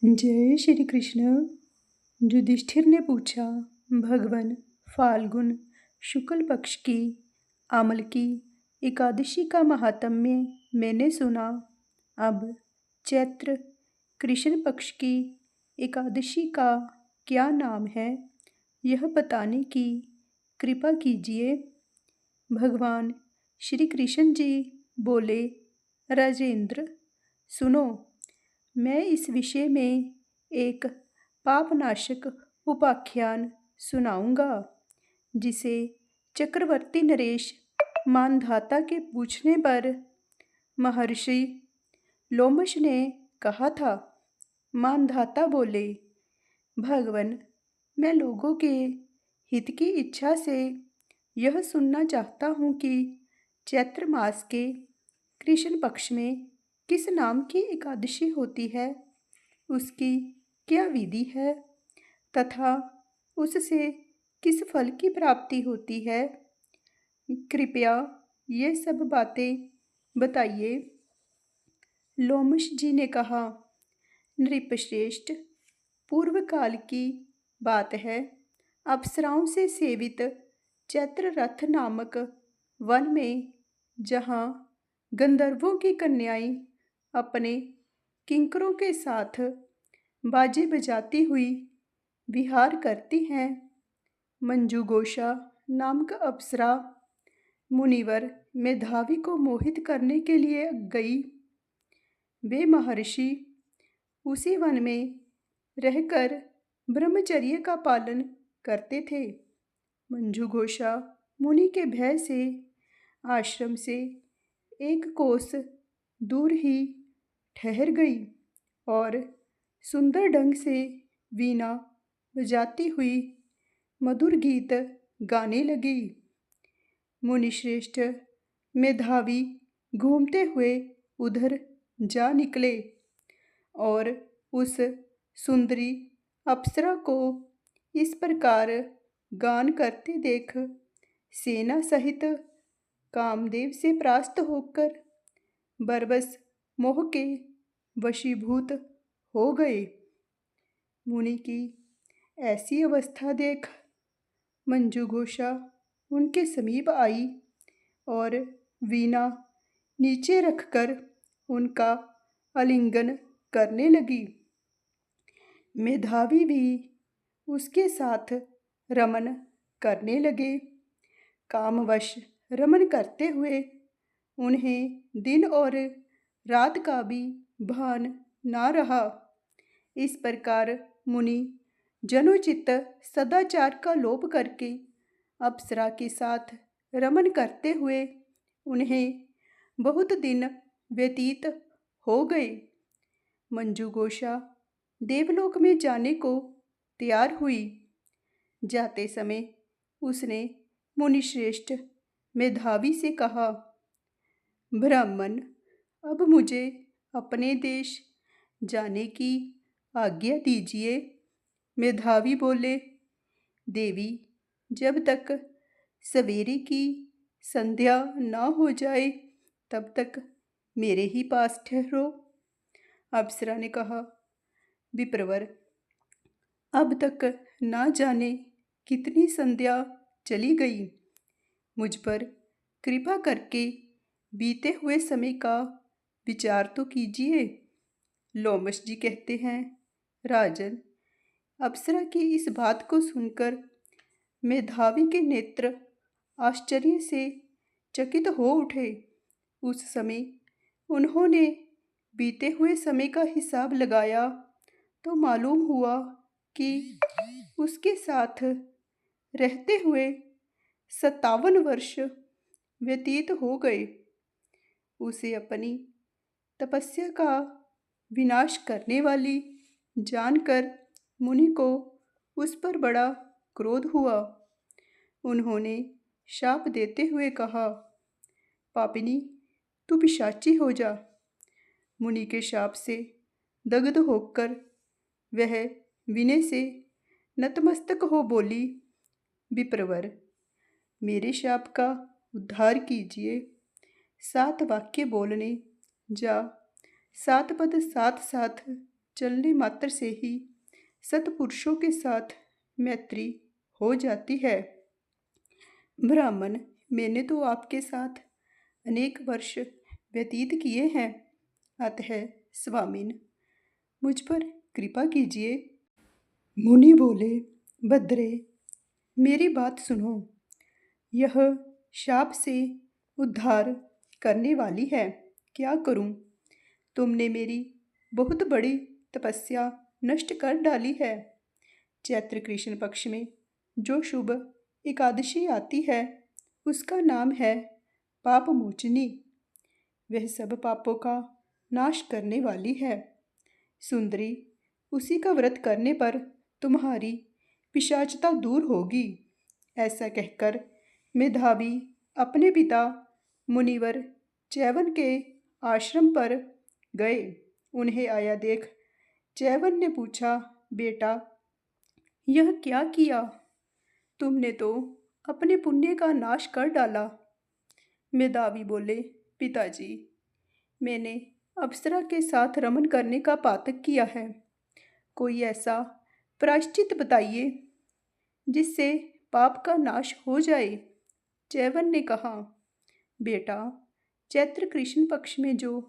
जय श्री कृष्ण। युधिष्ठिर ने पूछा, भगवन, फाल्गुन शुक्ल पक्ष की अमल की एकादशी का महात्म्य मैंने सुना। अब चैत्र कृष्ण पक्ष की एकादशी का क्या नाम है, यह बताने की कृपा कीजिए। भगवान श्री कृष्ण जी बोले, राजेंद्र सुनो, मैं इस विषय में एक पापनाशक उपाख्यान सुनाऊंगा, जिसे चक्रवर्ती नरेश मानधाता के पूछने पर महर्षि लोमश ने कहा था। मानधाता बोले, भगवन, मैं लोगों के हित की इच्छा से यह सुनना चाहता हूँ कि चैत्र मास के कृष्ण पक्ष में किस नाम की एकादशी होती है, उसकी क्या विधि है तथा उससे किस फल की प्राप्ति होती है। कृपया ये सब बातें बताइए। लोमश जी ने कहा, नृपश्रेष्ठ, पूर्व काल की बात है। अप्सराओं से सेवित चैत्र रथ नामक वन में, जहाँ गंधर्वों की कन्याएं अपने किंकरों के साथ बाजे बजाती हुई विहार करती हैं, मंजूगोषा नामक अप्सरा मुनिवर मेधावी को मोहित करने के लिए गई। वे महर्षि उसी वन में रहकर ब्रह्मचर्य का पालन करते थे। मंजूघोषा मुनि के भय से आश्रम से एक कोस दूर ही ठहर गई और सुंदर ढंग से वीणा बजाती हुई मधुर गीत गाने लगी। मुनिश्रेष्ठ मेधावी घूमते हुए उधर जा निकले और उस सुंदरी अप्सरा को इस प्रकार गान करते देख सेना सहित कामदेव से परास्त होकर बरबस मोह के वशीभूत हो गए। मुनि की ऐसी अवस्था देख मंजूघोषा उनके समीप आई और वीणा नीचे रखकर उनका आलिंगन करने लगी। मेधावी भी उसके साथ रमन करने लगे। कामवश रमन करते हुए उन्हें दिन और रात का भी भान ना रहा। इस प्रकार मुनि जनोचित सदाचार का लोप करके अप्सरा के साथ रमन करते हुए उन्हें बहुत दिन व्यतीत हो गए। मंजूघोषा देवलोक में जाने को तैयार हुई। जाते समय उसने मुनिश्रेष्ठ मेधावी से कहा, ब्राह्मण, अब मुझे अपने देश जाने की आज्ञा दीजिए। मेधावी बोले, देवी, जब तक सवेरे की संध्या ना हो जाए तब तक मेरे ही पास ठहरो। अप्सरा ने कहा, विप्रवर, अब तक ना जाने कितनी संध्या चली गई। मुझ पर कृपा करके बीते हुए समय का विचार तो कीजिए। लोमश जी कहते हैं, राजन, अप्सरा की इस बात को सुनकर मेधावी के नेत्र आश्चर्य से चकित हो उठे। उस समय उन्होंने बीते हुए समय का हिसाब लगाया तो मालूम हुआ कि उसके साथ रहते हुए 57 वर्ष व्यतीत हो गए। उसे अपनी तपस्या का विनाश करने वाली जानकर मुनि को उस पर बड़ा क्रोध हुआ। उन्होंने शाप देते हुए कहा, पापिनी, तू पिशाची हो जा। मुनि के शाप से दग्ध होकर वह विनय से नतमस्तक हो बोली, विप्रवर, मेरे शाप का उद्धार कीजिए। 7 वाक्य बोलने जा 7 पद साथ साथ चलने मात्र से ही सत्पुरुषों के साथ मैत्री हो जाती है। ब्राह्मण, मैंने तो आपके साथ अनेक वर्ष व्यतीत किए हैं, अतः स्वामिन मुझ पर कृपा कीजिए। मुनि बोले, भद्रे, मेरी बात सुनो। यह शाप से उद्धार करने वाली है, क्या करूं? तुमने मेरी बहुत बड़ी तपस्या नष्ट कर डाली है। चैत्र कृष्ण पक्ष में जो शुभ एकादशी आती है उसका नाम है पाप मोचनी। वह सब पापों का नाश करने वाली है। सुंदरी, उसी का व्रत करने पर तुम्हारी पिशाचता दूर होगी। ऐसा कहकर मेधावी अपने पिता मुनिवर चैवन के आश्रम पर गए। उन्हें आया देख चैवन ने पूछा, बेटा, यह क्या किया? तुमने तो अपने पुण्य का नाश कर डाला। मेधावी बोले, पिताजी, मैंने अप्सरा के साथ रमन करने का पातक किया है। कोई ऐसा प्रायश्चित बताइए जिससे पाप का नाश हो जाए। चैवन ने कहा, बेटा, चैत्र कृष्ण पक्ष में जो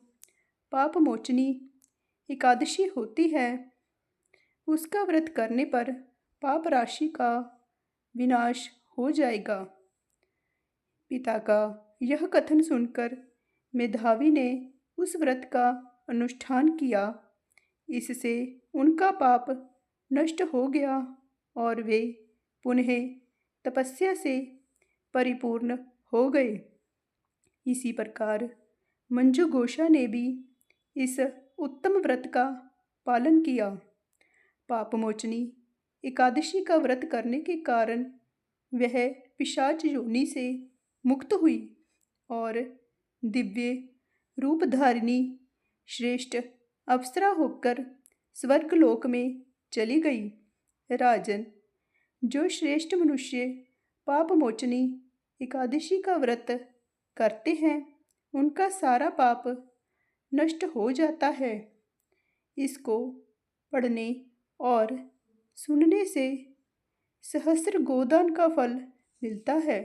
पाप मोचनी एकादशी होती है उसका व्रत करने पर पाप राशि का विनाश हो जाएगा। पिता का यह कथन सुनकर मेधावी ने उस व्रत का अनुष्ठान किया। इससे उनका पाप नष्ट हो गया और वे पुनः तपस्या से परिपूर्ण हो गए। इसी प्रकार मंजू घोषा ने भी इस उत्तम व्रत का पालन किया। पापमोचनी एकादशी का व्रत करने के कारण वह पिशाच योनि से मुक्त हुई और दिव्य रूपधारिणी श्रेष्ठ अप्सरा होकर स्वर्गलोक में चली गई। राजन, जो श्रेष्ठ मनुष्य पापमोचनी एकादशी का व्रत करते हैं उनका सारा पाप नष्ट हो जाता है। इसको पढ़ने और सुनने से सहस्र गोदान का फल मिलता है।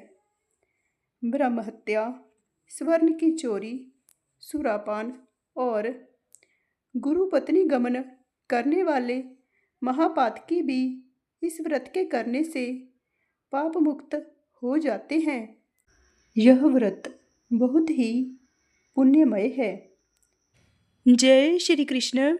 ब्रह्महत्या, स्वर्ण की चोरी, सुरापान और गुरुपत्नी गमन करने वाले महापातकी भी इस व्रत के करने से पाप मुक्त हो जाते हैं। यह व्रत बहुत ही पुण्यमय है। जय श्री कृष्ण।